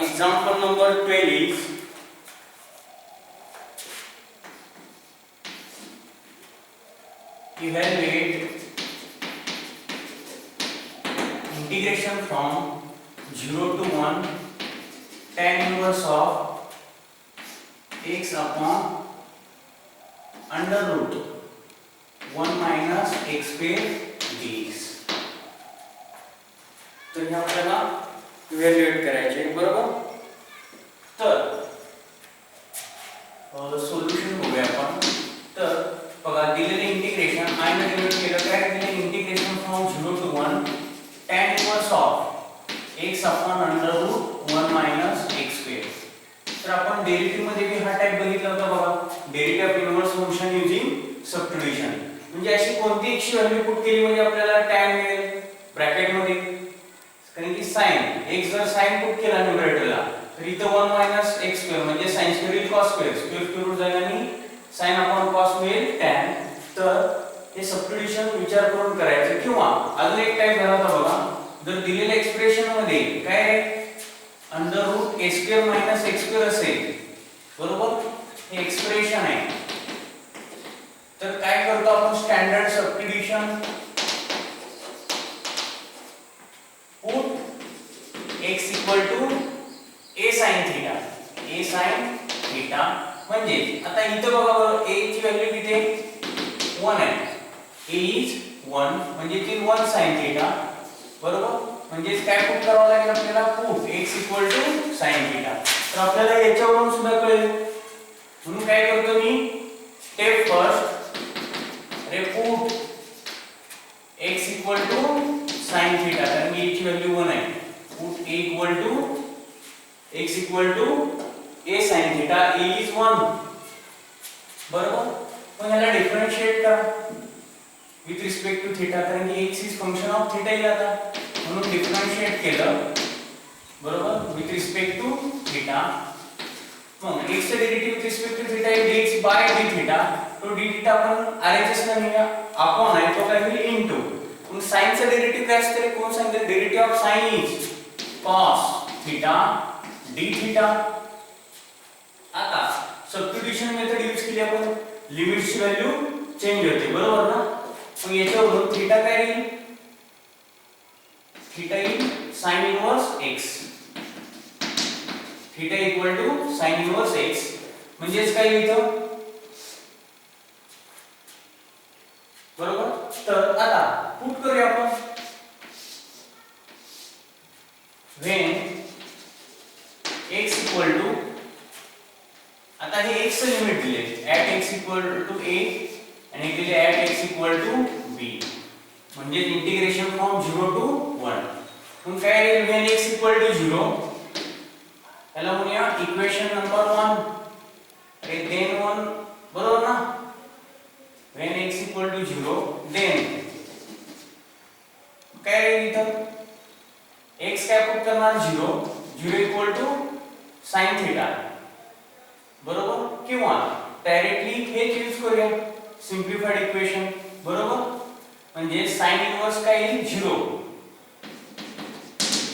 example number 12 is evaluate integration from 0 to 1 tan inverse of x upon under root 1 minus x square dx. तर हे आपल्याला evaluate करायचे बरोबर. तर solution बघूया आपण. तर बघा दिलेले इंटिग्रेशन आय ने डिनोट केलं काय दिले integration from 0 to 1 tan inverse of x upon under root 1 minus x square. तर आपण डेरिव्हेटिव्ह मध्ये भी हा टाइप बघितला होता बघा, derivative of inverse function using substitution. म्हणजे अशी कोणती x ची व्हॅल्यू पुट केली म्हणजे आपल्याला tan मिळेल ब्रॅकेट मध्ये, कारण की sin x जर sin पुट केला न्यूमरेटरला तर इथं 1 मायनस x स्क्वेअर म्हणजे sin square cos square square root जाईल आणि sin अपॉन cos मिळेल tan. तर हे सबट्यूशन विचार करून करायचं. किंवा अजून एक टाइप झाला होता बघा, जर दिलेल्या एक्सप्रेशन मध्ये काय under root a square minus x square असेल बरोबर, हे एक्सप्रेशन आहे. तर काय करतो आपण standard substitution put x equal to a sin theta, a sin theta. म्हणजे आता इथं बघा बरं a ची व्हॅल्यू किती आहे 1 आहे, a इज 1 म्हणजे ती 1 sin थीटा बरोबर. म्हणजे काय पुट करावं लागेल आपल्याला put x equal to sin theta. तर आपल्याला याच्यावरून सुद्धा कळेल म्हणून काय करतो मी स्टेप फर्स्ट रे put x equal to sin theta, कारण की a ची व्हॅल्यू 1 आहे. Put a equal to x equal to a sin theta, a is 1 बरोबर. मग याला डिफरन्शिएट करा विथ रिस्पेक्ट टू थीटा, कारण की x is function of theta येईल आता, म्हणून डिफरन्शिएट केलं बरोबर विथ रिस्पेक्ट टू थीटा. मग x चा derivative with respect to theta आहे dx बाय d थीटा. तो d थीटा आपण RHS ला लिहूया, अपॉन आहे तो काय होईल इनटू. मग sin चा डेरिव्हेटिव्ह काय असते कोण सांगितलं, derivative of sin is cos theta d theta. आता सबस्टिट्यूशन मेथड यूज केली आपण, लिमिट्सची व्हॅल्यू चेंज होते बरोबर ना. मग याच्यावरून थीटा काय येईल, theta is sin inverse x, theta equal to sin inverse x. म्हणजेच काय लिहितो बरोबर. तर आता पुट करूया आपण when x इक्वल टू, आता हे x चे लिमिट दिले at x equal to a आणि दिले at x equal to b, म्हणजे इंटिग्रेशन फ्रॉम 0 टू 1. मग काय येईल when x इक्वल टू 0, त्याला म्हणूया इक्वेशन नंबर 1 अरे then 1 बरोबर ना. when x equal to 0 then काय येईल इथं x काय पुट करणार 0 0 इक्वल टू sin थीटा बरोबर. किंवा डायरेक्टली हे यूज करूया सिंपलीफाइड इक्वेशन बरोबर. म्हणजे sin इनवर्स काय येईल 0,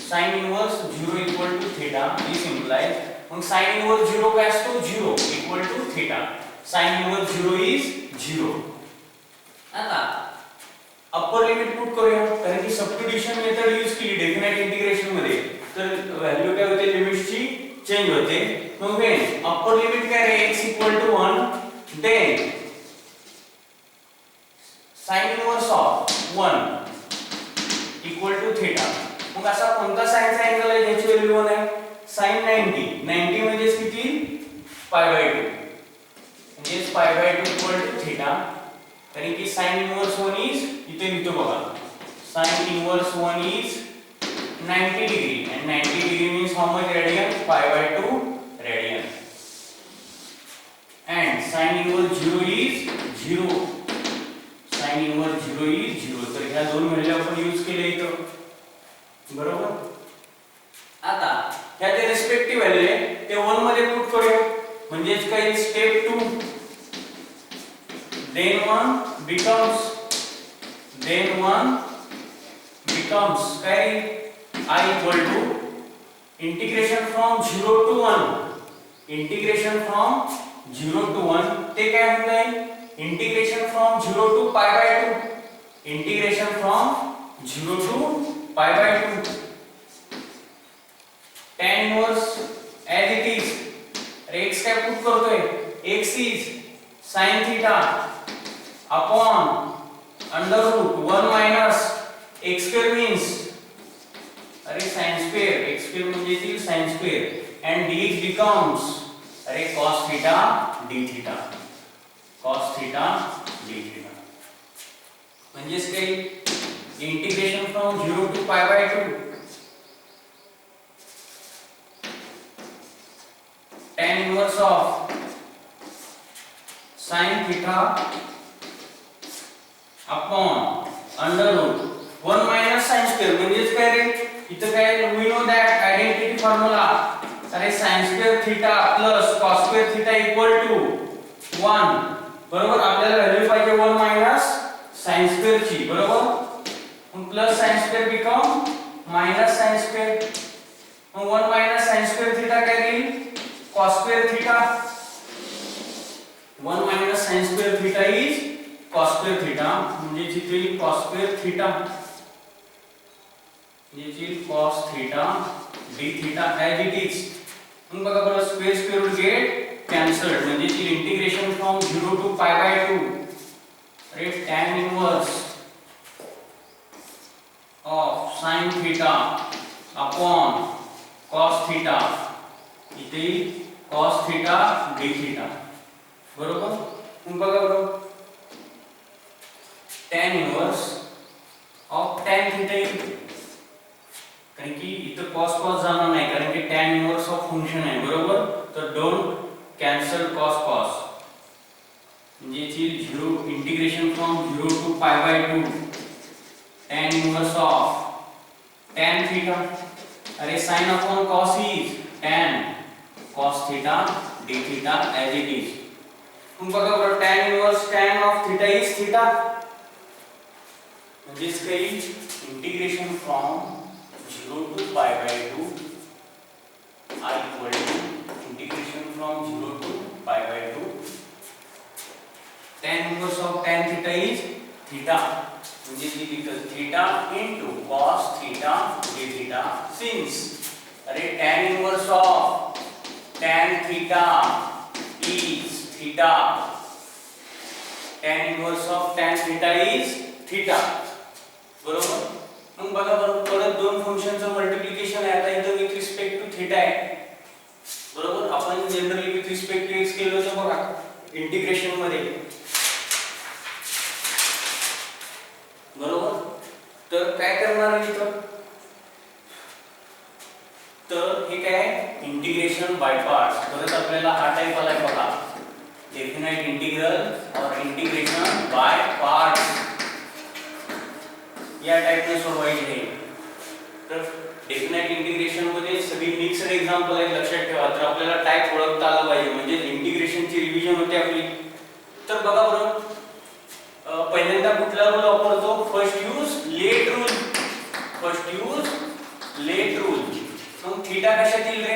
sin inverse 0 equal to theta this implies. मग sin इनवर्स 0 काय असतो 0 equal to theta, sin inverse 0 is 0. आता अप्पर लिमिट पुट करूया, कारण की सबस्टिट्यूशन मेथड यूज केली डेफिनेट इंटिग्रेशन मध्ये तर व्हॅल्यू काय होते लिमिट्सची चेंज होते. मग when अप्पर लिमिट काय रे x equal to 1 then sin inverse of 1 equal to theta. मग असा कोणता sin चा अँगल आहे ज्याची व्हॅल्यू 1 आहे, sin 90 90 म्हणजे किती π/2 म्हणजे π/2 इक्वल टू थीटा. कारण की sin इनवर्स 1 इज इथे लिहितो बघा, sin inverse 1 is 90 degree and 90 degree means how much radian, π/2 radian, and sin inverse 0 is 0, sin inverse 0 is 0. तर ह्या दोन व्हॅल्यू आपण यूज केले इथं बरोबर. आता ह्या जे रिस्पेक्टिव्ह व्हॅल्यू आहे ते 1 मध्ये पुट करूया, म्हणजेच काय स्टेप 2 then 1 becomes काय I equal to integration from 0 to 1, integration from 0 to 1 ते काय होऊन जाईल integration from 0 to pi by 2, integration from 0 to pi by 2, tan inverse as it is, अरे x काय पुट करतोय, x is sin theta upon under root 1 minus x square means अरे sin square, x square म्हणजे येईल sin square and dx becomes अरे cos theta d theta, cos theta d theta म्हणजेच काय integration from 0 to pi by 2 tan inverse of sin theta upon under root 1 minus sin square म्हणजेच काय रे इथं काय we know that identity formula अरे sin square theta plus cos square theta equal to 1 बरोबर आपल्याला value पाहिजे 1 minus sin square ची बरोबर मग plus sin square become minus sin square मग 1 minus sin square theta काय येईल cos square theta, 1 minus sin square theta is cos square theta म्हणजे जिथे cos square theta म्हणजे cos theta d theta as it is मग बघा बरं square square will get cancelled म्हणजे integration from 0 to pi by 2 अरे tan inverse of sin theta upon cos theta इथे cos theta d theta बरोबर मग बघा बरोबर tan inverse of tan theta कारण की इथं cos cos जाणार नाही कारण की tan inverse of फंक्शन आहे बरोबर तर डोंट कॅन्सल cos cos म्हणजे ची 0 integration from 0 to pi by 2 tan inverse of tan theta अरे sin upon cos is tan cos theta d theta as it is मग बघा बरं tan inverse tan of theta is theta म्हणजेच काही integration from 0 to pi by 2 I equal to integration from 0 to pi by 2 tan inverse of tan theta is theta म्हणजे जी लिहितो theta into cos theta d theta since अरे tan inverse of tan theta is theta, tan inverse of tan theta is theta बरोबर मग बघा बरोबर परत दोन फंक्शनचं multiplication आहे आता इथं विथ रिस्पेक्ट टू थीटा आहे बरोबर आपण generally with respect to x केलं होतं बघा इंटिग्रेशन मध्ये बरोबर तर काय करणार आहे इथं तर हे काय इंटिग्रेशन बाय पार्ट्स परत आपल्याला हा टाइप आलाय बघा डेफिनाइट इंटिग्रल और इंटिग्रेशन बाय पार्ट्स या टाइपने सोडवायचे आहे तर डेफिनाइट इंटिग्रेशन मध्ये सगळी मिक्सड एग्जांपल आहे लक्षात ठेवा तर आपल्याला टाइप ओळखता आला पाहिजे म्हणजे इंटिग्रेशनची रिव्हिजन होते आपली तर बघा बरं पहिल्यांदा कुठला रूल वापरतो फर्स्ट यूज लेट रूल मग थीटा कशात येईल रे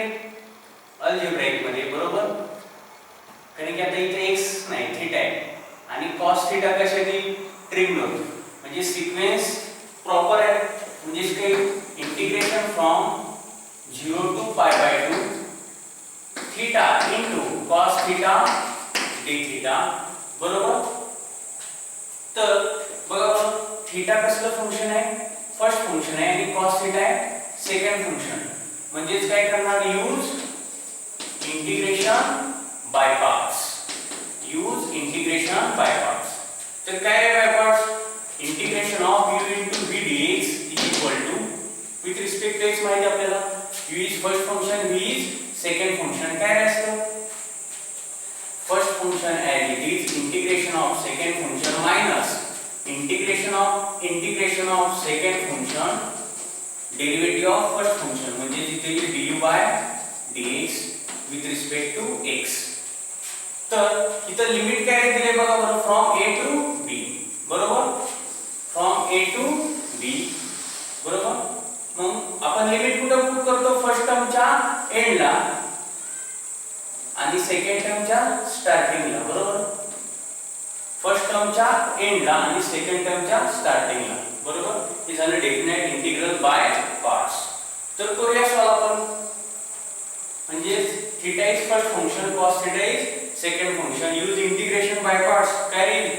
अल्जेब्राइक मध्ये बरोबर कारण की आता इथे x नाही थीटा आहे आणि cos थीटा कशात येईल ट्रिग्नोमेट्री म्हणजे सिक्वेन्स प्रॉपर आहे म्हणजे काही integration from 0 to pi by 2 theta into cos theta d theta बरोबर तर बघा थीटा कसलं फंक्शन आहे फर्स्ट फंक्शन आहे आणि cos थीटा आहे सेकंड फंक्शन म्हणजेच काय करणार यूज इंटिग्रेशन बाय पार्ट्स तर काय आहे by parts integration of u into v dx is equal to with respect to x माहिती आपल्याला u is first function v is second function काय असतं first function as it is integration of second function minus integration of second function derivative of first function म्हणजे जिथे du by dx with respect to x तर इथं limit काय दिले बघा बरं फ्रॉम a to b बरोबर फ्रॉम a to b बरोबर मग आपण लिमिट कुठे पुट करतो फर्स्ट टर्मच्या सेकंड टर्मच्या स्टार्टिंगला, बरोबर? फर्स्ट टर्मच्या एंडला आणि सेकंड टर्मच्या स्टार्टिंगला, बरोबर? हे झालं डेफिनेट इंटिग्रल बाय पार्ट्स. तर करूया सॉल्व आपण. म्हणजे theta is first function, cos theta is second function. Use integration by parts. काय येईल?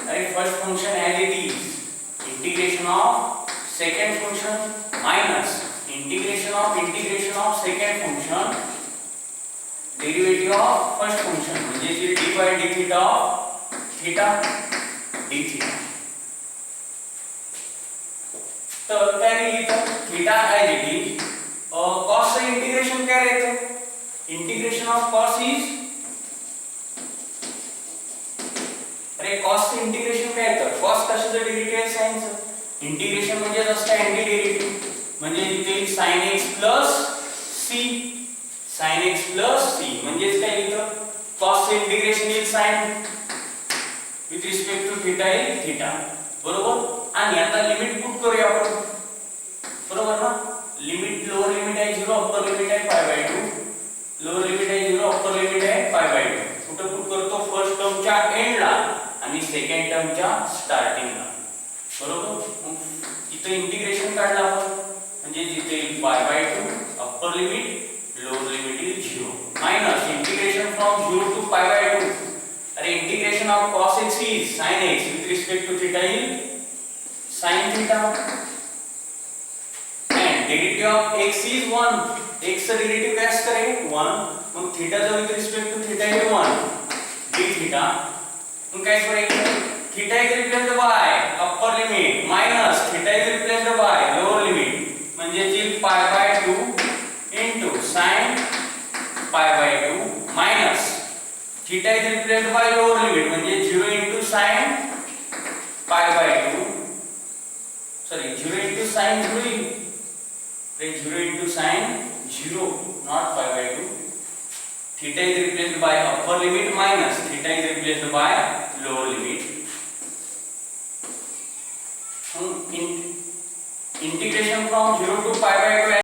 अरे first function as it is, integration of second function minus integration of second function derivative of first function, म्हणजे जे d by d theta of theta d theta. तर काय लिहितं? Theta as it is. cos चं integration काय राहतं? Integration of cos is, अरे cos चं इंटिग्रेशन काय येतं? cos कशाचं डेरिव्हेटिव्ह आहे? sin चं. इंटिग्रेशन म्हणजे असतं अँटी डेरिव्हेटिव्ह, म्हणजे इथे sin x c, sin x c म्हणजे काय लिहितं? cos चं integration is sin with respect to theta is theta, बरोबर? आणि आता लिमिट पुट करूया आपण, बरोबर ना? लिमिट, लोअर लिमिट आहे 0, अप्पर लिमिट आहे π/2. लोअर लिमिट आहे 0, अप्पर लिमिट आहे π/2. कुठे पुट करतो? फर्स्ट टर्मच्या एंडला आणि सेकंड टर्मच्या स्टार्टिंगला, बरोबर? इथे इंटिग्रेशन काढलं आपण, म्हणजे जिथे π/2 upper limit, lower limit is 0 minus integration from 0 to π/2. अरे integration of cos x is sin x with respect to theta is sin theta. Derivative of x is 1. x चा डेरिवेटिव्ह काय असतं रे? 1. मग थीटाचा with respect to theta is 1 d theta. मग काय करायचं? Theta is replaced by upper limit minus theta is replaced by lower limit, म्हणजे जी π/2 into sin π/2 minus theta is replaced by lower limit, म्हणजे 0 into sin π/2, sorry 0 into sin 0. 0 into sin 0, not π/2. Theta is replaced by upper limit minus theta is replaced by lower limit. Integration from 0 to π/2